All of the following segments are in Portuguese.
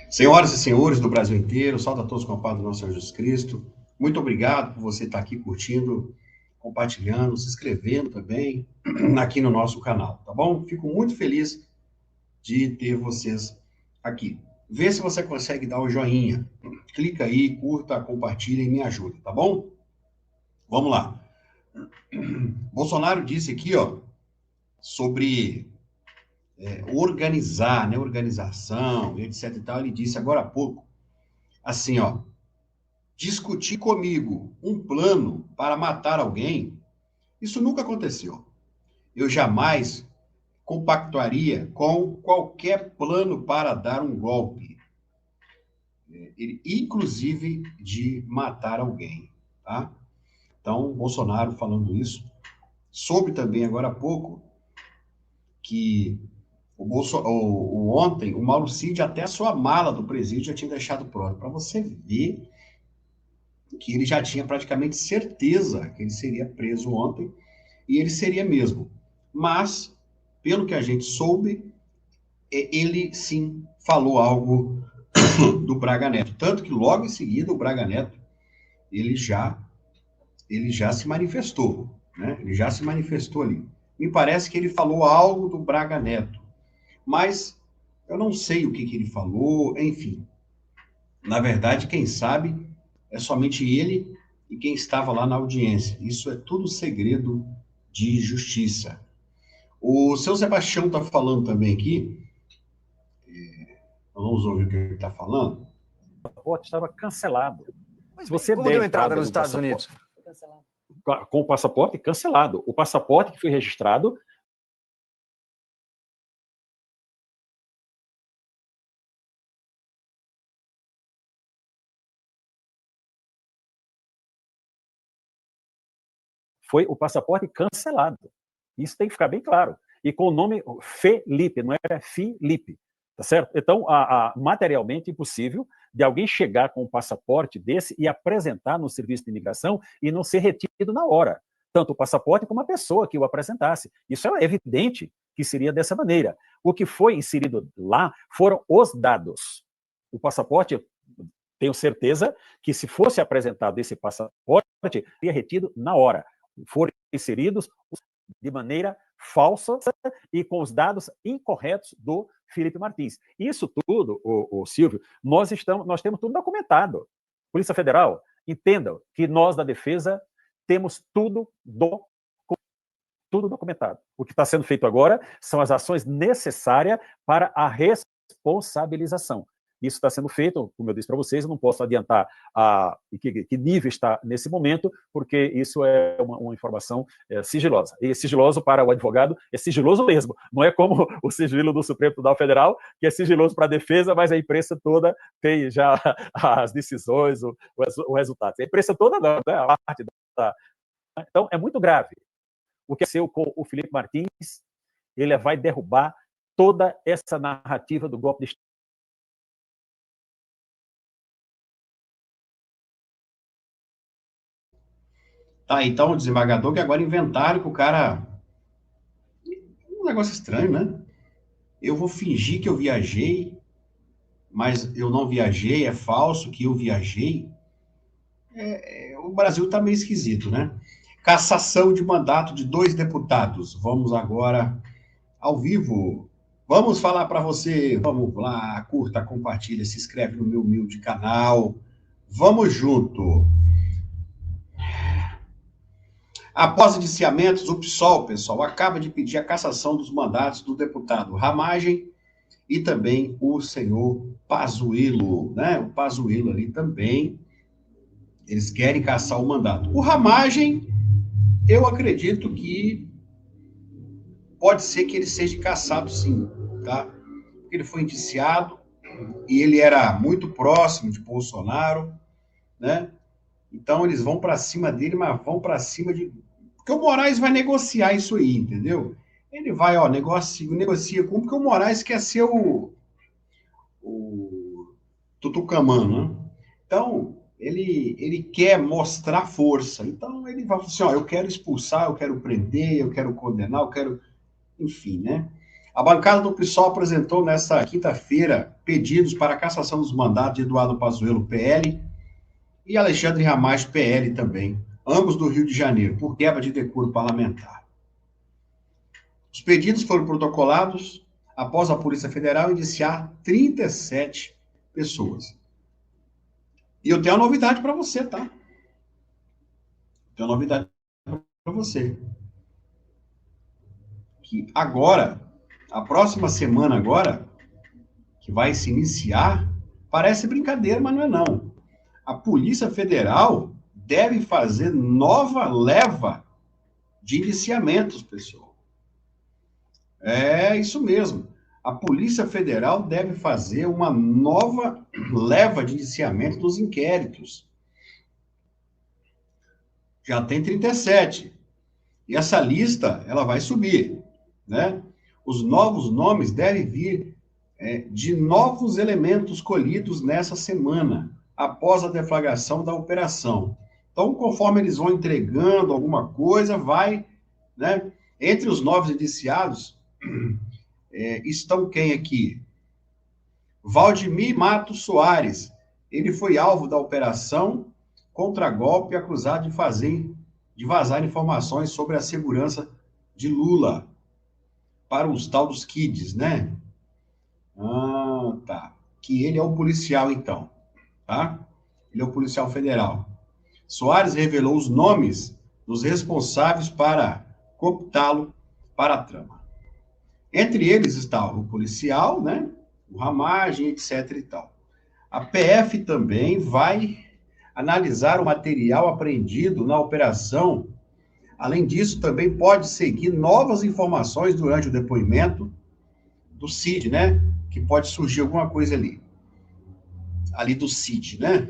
Senhoras e senhores do Brasil inteiro, salve a todos com a paz do nosso Senhor Jesus Cristo. Muito obrigado por você estar aqui curtindo, compartilhando, se inscrevendo também aqui no nosso canal, tá bom? Fico muito feliz de ter vocês aqui. Vê se você consegue dar o joinha. Clica aí, curta, compartilha e me ajuda, tá bom? Vamos lá. Bolsonaro disse aqui, ó, sobre organizar, né, organização, etc e tal. Ele disse agora há pouco, assim, ó, discutir comigo um plano para matar alguém, isso nunca aconteceu. Eu jamais compactuaria com qualquer plano para dar um golpe, inclusive de matar alguém, tá? Então, Bolsonaro falando isso. Soube também agora há pouco que ontem o Mauro Cid até a sua mala do presídio já tinha deixado pronto, para você ver que ele já tinha praticamente certeza que ele seria preso ontem, e ele seria mesmo. Mas, pelo que a gente soube, ele sim falou algo do Braga Neto. Tanto que logo em seguida o Braga Neto, ele já se manifestou, né? Ele já se manifestou ali. Me parece que ele falou algo do Braga Neto, mas eu não sei o que ele falou, enfim. Na verdade, quem sabe é somente ele e quem estava lá na audiência. Isso é tudo segredo de justiça. O seu Sebastião está falando também aqui, vamos ouvir o que ele está falando. O passaporte estava cancelado. Se você como deu entrada nos Estados Unidos? Com o passaporte cancelado. O passaporte que foi registrado foi o passaporte cancelado. Isso tem que ficar bem claro. E com o nome Felipe, não era Filipe, tá certo? Então, materialmente impossível de alguém chegar com um passaporte desse e apresentar no serviço de imigração e não ser retido na hora. Tanto o passaporte como a pessoa que o apresentasse. Isso é evidente que seria dessa maneira. O que foi inserido lá foram os dados. O passaporte, tenho certeza que se fosse apresentado esse passaporte, seria retido na hora. Foram inseridos de maneira falsa e com os dados incorretos do Felipe Martins. Isso tudo, o Silvio, nós temos tudo documentado. Polícia Federal, entendam que nós da Defesa temos tudo documentado. O que está sendo feito agora são as ações necessárias para a responsabilização. Isso está sendo feito, como eu disse para vocês, eu não posso adiantar que nível está nesse momento, porque isso é uma informação sigilosa. E sigiloso para o advogado é sigiloso mesmo. Não é como o sigilo do Supremo Tribunal Federal, que é sigiloso para a defesa, mas a imprensa toda tem já as decisões, o resultado. A imprensa toda não, né? A parte da... Então, é muito grave. O que aconteceu com o Felipe Martins, ele vai derrubar toda essa narrativa do golpe de Estado. Tá, então o desembargador que agora inventaram que o cara... Um negócio estranho, né? Eu vou fingir que eu viajei, mas eu não viajei, é falso que eu viajei. O Brasil está meio esquisito, né? Cassação de mandato de 2 deputados. Vamos agora ao vivo. Vamos falar para você. Vamos lá, curta, compartilha, se inscreve no meu humilde canal. Vamos junto. Após indiciamentos, o PSOL, pessoal, acaba de pedir a cassação dos mandatos do deputado Ramagem e também o senhor Pazuello, né? O Pazuello ali também, eles querem cassar o mandato. O Ramagem, eu acredito que pode ser que ele seja cassado sim, tá? Porque ele foi indiciado e ele era muito próximo de Bolsonaro, né? Então eles vão para cima dele, mas vão para cima de... Porque o Moraes vai negociar isso aí, entendeu? Ele vai, ó, negocia com... Porque o Moraes quer ser o Tutucamã, né? Então, ele quer mostrar força. Então, ele vai falar assim, ó, eu quero expulsar, eu quero prender, eu quero condenar, eu quero... Enfim, né? A bancada do PSOL apresentou nesta quinta-feira pedidos para a cassação dos mandatos de Eduardo Pazuello, PL, e Alexandre Ramais, PL também, ambos do Rio de Janeiro, por quebra de decoro parlamentar. Os pedidos foram protocolados após a Polícia Federal indiciar 37 pessoas. E eu tenho uma novidade para você, tá? Tenho uma novidade para você. Que agora, a próxima semana agora, que vai se iniciar, parece brincadeira, mas não é não. A Polícia Federal deve fazer nova leva de indiciamentos, pessoal. É isso mesmo. A Polícia Federal deve fazer uma nova leva de indiciamento dos inquéritos. Já tem 37. E essa lista, ela vai subir, né? Os novos nomes devem vir de novos elementos colhidos nessa semana, após a deflagração da operação. Então, conforme eles vão entregando alguma coisa, vai, né? Entre os novos indiciados, estão quem aqui? Valdemir Matos Soares. Ele foi alvo da operação contra-golpe, acusado de vazar informações sobre a segurança de Lula para os tal dos kids, né? Ah, tá. Que ele é o policial, então, tá? Ele é o policial federal. Soares revelou os nomes dos responsáveis para cooptá-lo para a trama. Entre eles está o policial, né? O Ramagem, etc. e tal. A PF também vai analisar o material apreendido na operação. Além disso, também pode seguir novas informações durante o depoimento do Cid, né? Que pode surgir alguma coisa ali do Cid, né?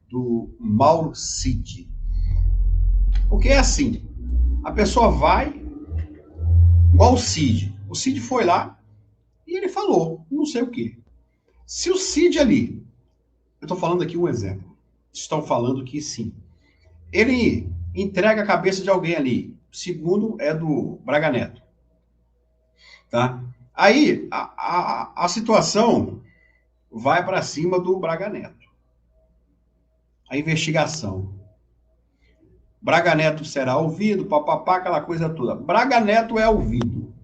Do Mauro Cid. Porque é assim, a pessoa vai, igual o Cid. O Cid foi lá e ele falou, não sei o quê. Se o Cid ali, eu estou falando aqui um exemplo, estão falando que sim, ele entrega a cabeça de alguém ali, segundo é do Braga Neto, tá? Aí a situação vai para cima do Braga Neto. A investigação. Braga Neto será ouvido, papapá, aquela coisa toda. Braga Neto é ouvido.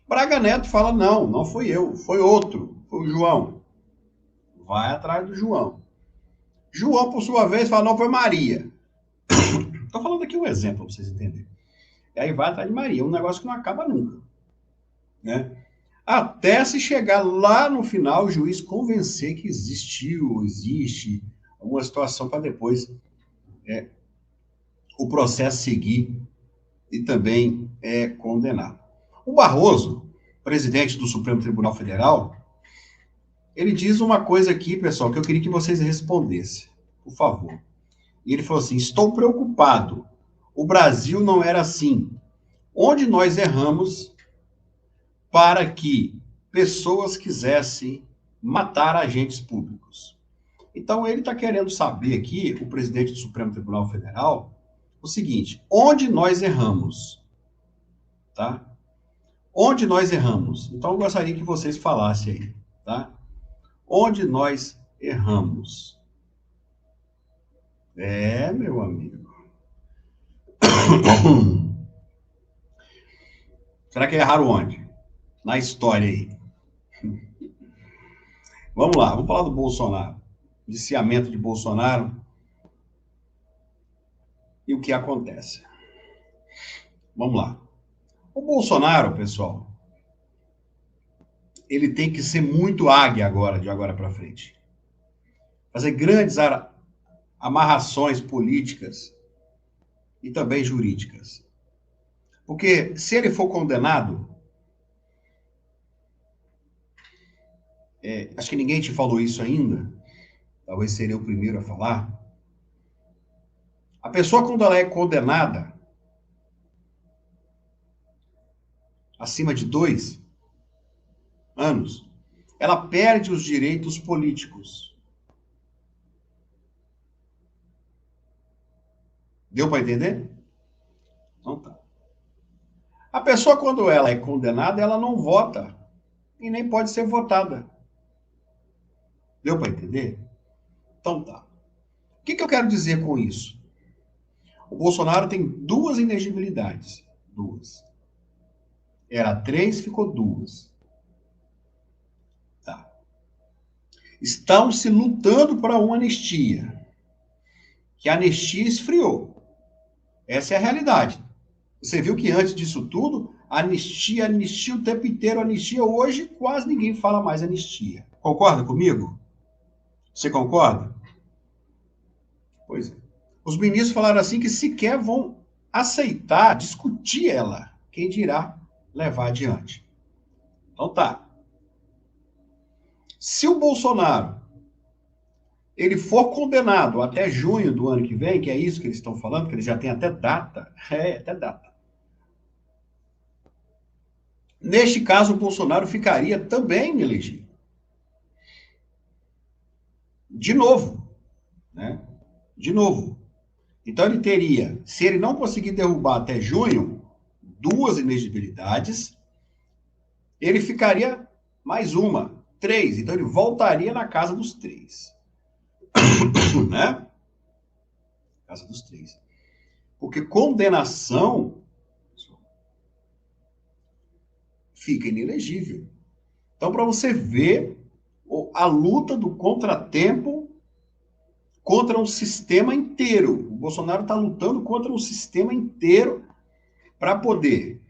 Braga Neto fala, não fui eu, foi outro, foi o João. Vai atrás do João. João, por sua vez, fala, não, foi Maria. Estou falando aqui um exemplo, para vocês entenderem. E aí vai atrás de Maria, um negócio que não acaba nunca, né? Até se chegar lá no final, o juiz convencer que existe alguma situação para depois o processo seguir e também condenar. O Barroso, presidente do Supremo Tribunal Federal, ele diz uma coisa aqui, pessoal, que eu queria que vocês respondessem, por favor. E ele falou assim, estou preocupado, o Brasil não era assim. Onde nós erramos para que pessoas quisessem matar agentes públicos? Então, ele está querendo saber aqui, o presidente do Supremo Tribunal Federal, o seguinte, onde nós erramos? Tá? Onde nós erramos? Então, eu gostaria que vocês falassem aí, tá? Onde nós erramos? Meu amigo. Será que erraram onde? Na história aí. Vamos lá, vamos falar do Bolsonaro. Viciamento de Bolsonaro e o que acontece. Vamos lá. O Bolsonaro, pessoal, ele tem que ser muito águia agora, de agora para frente. Fazer grandes amarrações políticas e também jurídicas. Porque se ele for condenado, acho que ninguém te falou isso ainda, talvez seria o primeiro a falar. A pessoa, quando ela é condenada, acima de 2 anos, ela perde os direitos políticos. Deu para entender? Então tá. A pessoa, quando ela é condenada, ela não vota e nem pode ser votada. Deu para entender? Então tá. O que eu quero dizer com isso? O Bolsonaro tem 2 inegibilidades. 2. Era 3, ficou 2. Tá. Estão se lutando para uma anistia. Que a anistia esfriou. Essa é a realidade. Você viu que antes disso tudo, anistia o tempo inteiro, anistia. Hoje, quase ninguém fala mais anistia. Concorda comigo? Você concorda? Pois é. Os ministros falaram assim que sequer vão aceitar, discutir ela. Quem dirá levar adiante. Então tá. Se o Bolsonaro ele for condenado até junho do ano que vem, que é isso que eles estão falando, que eles já têm até data, até data. Neste caso, o Bolsonaro ficaria também inelegível. De novo, né? De novo. Então ele teria, se ele não conseguir derrubar até junho, 2 inelegibilidades, ele ficaria mais uma, 3. Então ele voltaria na casa dos 3. Né? Casa dos 3. Porque condenação fica inelegível. Então, para você ver a luta do contratempo contra um sistema inteiro. O Bolsonaro está lutando contra um sistema inteiro para poder.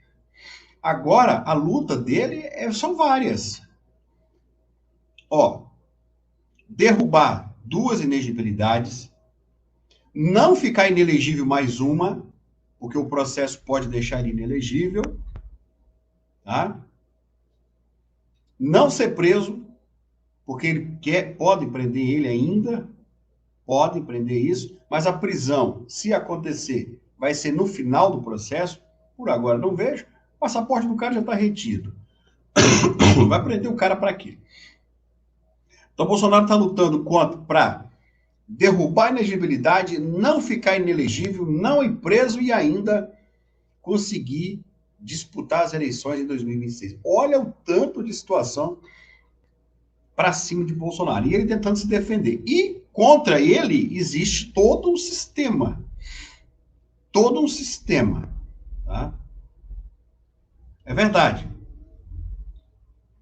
Agora, a luta dele são várias. Ó, derrubar 2 inegibilidades, não ficar inelegível mais uma, porque o processo pode deixar ele inelegível, tá? Não ser preso, porque ele pode prender ele ainda, pode prender isso, mas a prisão, se acontecer, vai ser no final do processo. Por agora não vejo. O passaporte do cara já está retido. Vai prender o cara para quê? Então, o Bolsonaro está lutando para derrubar a inegibilidade, não ficar inelegível, não ir preso e ainda conseguir disputar as eleições em 2026. Olha o tanto de situação para cima de Bolsonaro. E ele tentando se defender. E contra ele existe todo um sistema. Todo um sistema. Tá? É verdade.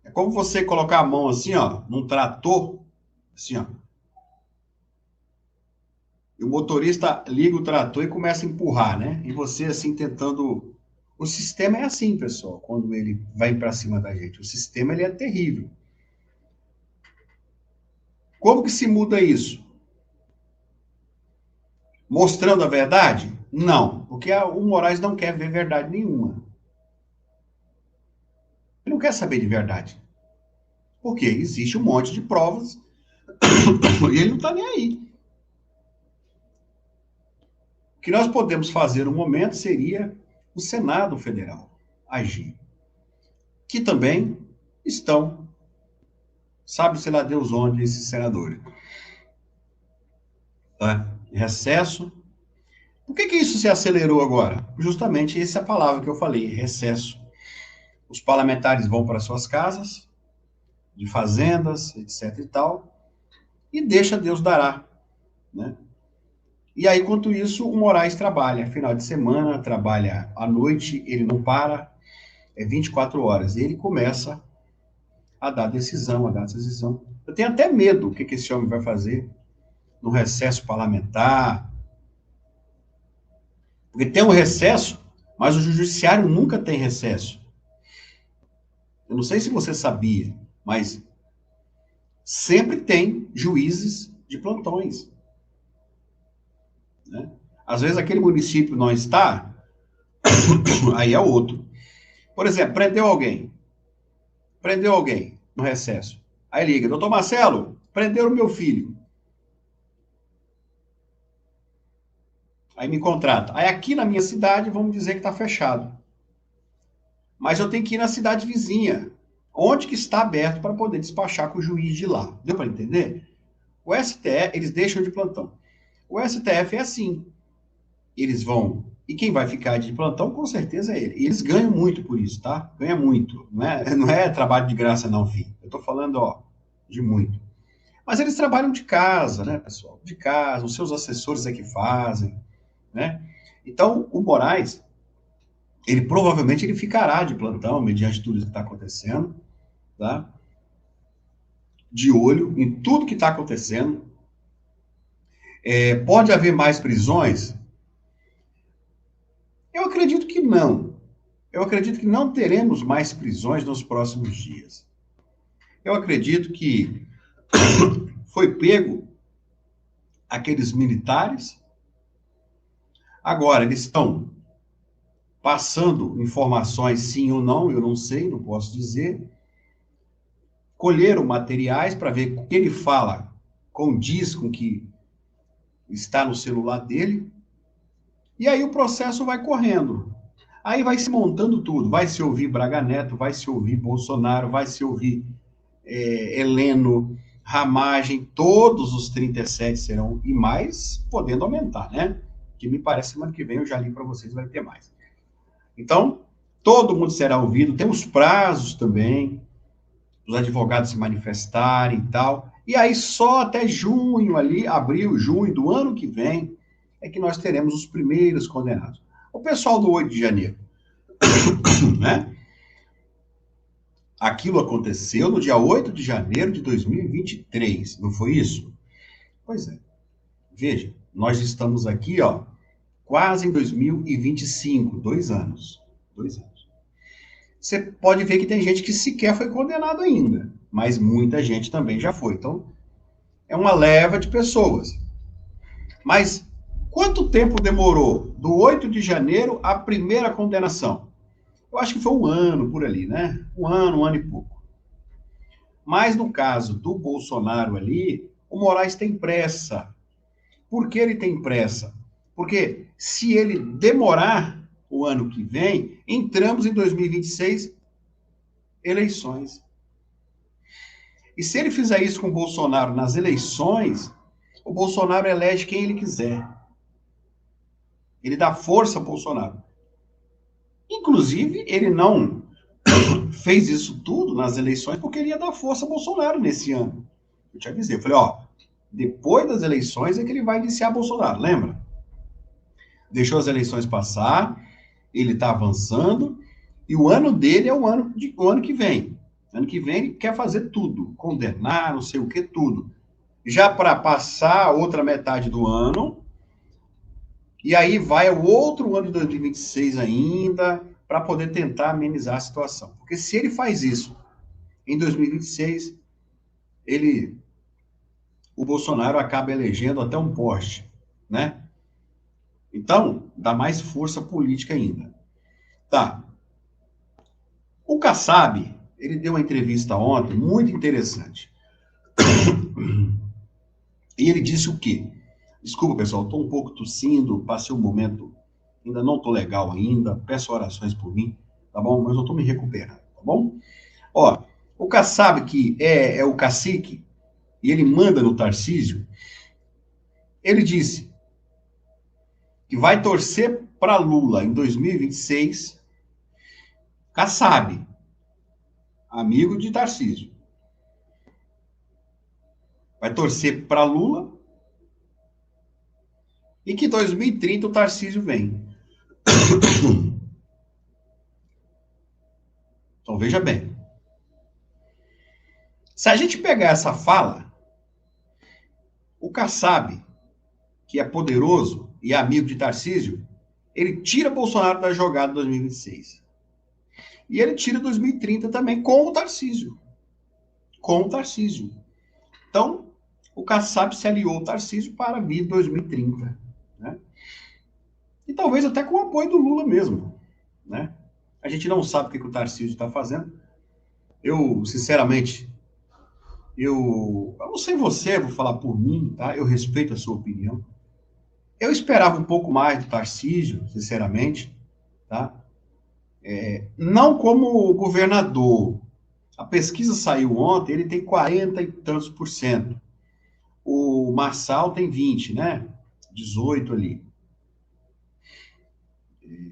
É como você colocar a mão assim, ó, num trator, assim, ó. E o motorista liga o trator e começa a empurrar, né? E você, assim, tentando... O sistema é assim, pessoal, quando ele vai para cima da gente. O sistema, ele é terrível. Como que se muda isso? Mostrando a verdade? Não, porque o Moraes não quer ver verdade nenhuma. Ele não quer saber de verdade. Porque existe um monte de provas e ele não está nem aí. O que nós podemos fazer no momento seria o Senado Federal agir. Que também estão, sabe-se lá Deus onde, esses senadores. Tá? Recesso. Por que isso se acelerou agora? Justamente essa palavra que eu falei, recesso. Os parlamentares vão para suas casas, de fazendas, etc e tal, e deixa Deus dará, né? E aí, enquanto isso, o Moraes trabalha, final de semana, trabalha à noite, ele não para, é 24 horas, e ele começa a dar decisão, a dar decisão. Eu tenho até medo do que esse homem vai fazer no recesso parlamentar, porque tem um recesso, mas o judiciário nunca tem recesso. Eu não sei se você sabia, mas sempre tem juízes de plantões. Né? Às vezes aquele município não está, aí é outro. Por exemplo, prendeu alguém no recesso. Aí liga, doutor Marcelo, prenderam meu filho. Aí me contrata. Aí aqui na minha cidade, vamos dizer que está fechado. Mas eu tenho que ir na cidade vizinha, onde que está aberto para poder despachar com o juiz de lá. Deu para entender? O STF, eles deixam de plantão. O STF é assim. Eles vão E quem vai ficar de plantão, com certeza, é ele. E eles ganham muito por isso, tá? Ganha muito. Não é trabalho de graça, não, filho. Eu tô falando, ó, de muito. Mas eles trabalham de casa, né, pessoal? De casa, os seus assessores é que fazem, né? Então, o Moraes, ele provavelmente ele ficará de plantão, mediante tudo isso que está acontecendo, tá? De olho em tudo que está acontecendo. Pode haver mais prisões? Eu acredito que não. Eu acredito que não teremos mais prisões nos próximos dias. Eu acredito que foi pego aqueles militares. Agora, eles estão passando informações, sim ou não, eu não sei, não posso dizer. Colheram materiais para ver o que ele fala condiz com o que está no celular dele. E aí o processo vai correndo. Aí vai se montando tudo. Vai se ouvir Braga Neto, vai se ouvir Bolsonaro, vai se ouvir Heleno, Ramagem, todos os 37 serão, e mais, podendo aumentar, né? Que me parece semana que vem, eu já li para vocês, vai ter mais. Então, todo mundo será ouvido, temos prazos também, os advogados se manifestarem e tal, e aí só até junho ali, abril, junho do ano que vem, é que nós teremos os primeiros condenados. O pessoal do 8 de janeiro, né? Aquilo aconteceu no dia 8 de janeiro de 2023, não foi isso? Pois é. Veja, nós estamos aqui, ó, quase em 2025, 2 anos. 2 anos. Você pode ver que tem gente que sequer foi condenado ainda, mas muita gente também já foi. Então, é uma leva de pessoas. Mas quanto tempo demorou do 8 de janeiro à primeira condenação? Eu acho que foi 1 ano por ali, né? 1 ano e pouco. Mas no caso do Bolsonaro ali, o Moraes tem pressa. Por que ele tem pressa? Porque se ele demorar o ano que vem, entramos em 2026, eleições. E se ele fizer isso com o Bolsonaro nas eleições, o Bolsonaro elege quem ele quiser. Ele dá força ao Bolsonaro. Inclusive, ele não fez isso tudo nas eleições porque ele ia dar força ao Bolsonaro nesse ano. Eu te avisei, eu falei, ó, depois das eleições é que ele vai iniciar Bolsonaro, lembra? Deixou as eleições passar, ele está avançando, e o ano dele é o ano que vem. Ano que vem ele quer fazer tudo, condenar, não sei o que, tudo. Já para passar a outra metade do ano, e aí vai o outro ano de 2026 ainda, para poder tentar amenizar a situação. Porque se ele faz isso em 2026, o Bolsonaro acaba elegendo até um Porsche, né? Então, dá mais força política ainda. Tá. O Kassab, ele deu uma entrevista ontem, muito interessante. E ele disse o quê? Desculpa, pessoal, estou um pouco tossindo, passei um momento, ainda não estou legal ainda, peço orações por mim, tá bom? Mas eu estou me recuperando, tá bom? Ó, o Kassab, que é o cacique, e ele manda no Tarcísio, ele disse que vai torcer para Lula em 2026, Kassab, amigo de Tarcísio. Vai torcer para Lula e que em 2030 o Tarcísio vem. Então veja bem. Se a gente pegar essa fala, o Kassab, que é poderoso e é amigo de Tarcísio, ele tira Bolsonaro da jogada em 2026. E ele tira 2030 também com o Tarcísio. Com o Tarcísio. Então, o Kassab se aliou ao Tarcísio para vir 2030. Né? E talvez até com o apoio do Lula mesmo. Né? A gente não sabe o que o Tarcísio está fazendo. Eu, sinceramente, eu não sei você, vou falar por mim, tá? Eu respeito a sua opinião. Eu esperava um pouco mais do Tarcísio, sinceramente, tá? Não como governador. A pesquisa saiu ontem, ele tem 40 e tantos por cento. O Marçal tem 20, né? 18 ali.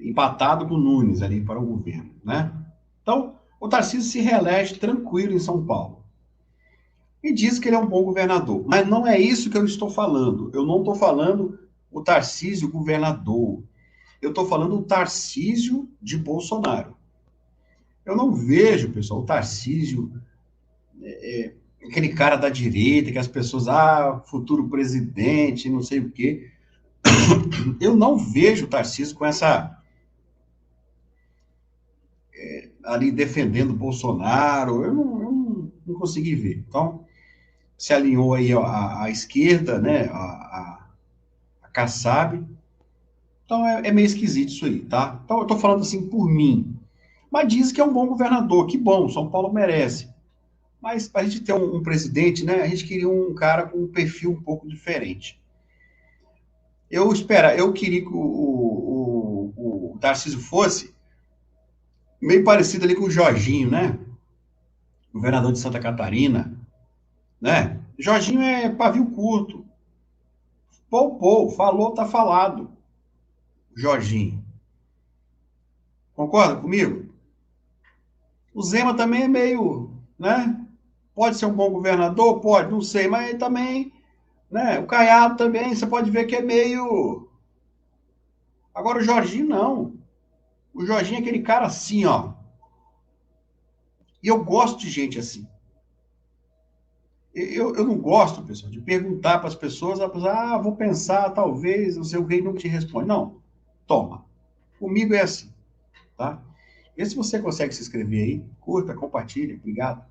empatado com o Nunes ali para o governo, né? Então, o Tarcísio se reelege tranquilo em São Paulo. E diz que ele é um bom governador. Mas não é isso que eu estou falando. Eu não estou falando o Tarcísio governador. Eu estou falando o Tarcísio de Bolsonaro. Eu não vejo, pessoal, o Tarcísio, aquele cara da direita, que as pessoas, futuro presidente, não sei o quê. Eu não vejo o Tarcísio com essa... ali defendendo o Bolsonaro. Eu não consegui ver. Então, se alinhou aí à esquerda, né, a Kassab. Então, é meio esquisito isso aí, tá? Então, eu estou falando assim por mim. Mas diz que é um bom governador, que bom, São Paulo merece. Mas para a gente ter um presidente, né, a gente queria um cara com um perfil um pouco diferente. Eu queria que o Tarcísio fosse meio parecido ali com o Jorginho, né? Governador de Santa Catarina, né? Jorginho é pavio curto. Poupou, falou, tá falado. Jorginho. Concorda comigo? O Zema também é meio, né? Pode ser um bom governador? Pode, não sei, mas também, né? O Caiado também, você pode ver que é meio... Agora o Jorginho, não. O Jorginho é aquele cara assim, ó. E eu gosto de gente assim. Eu não gosto, pessoal, de perguntar para as pessoas, vou pensar, talvez, não sei o que, e não te responde. Não, toma. Comigo é assim, tá? Vê se você consegue se inscrever aí, curta, compartilha, obrigado.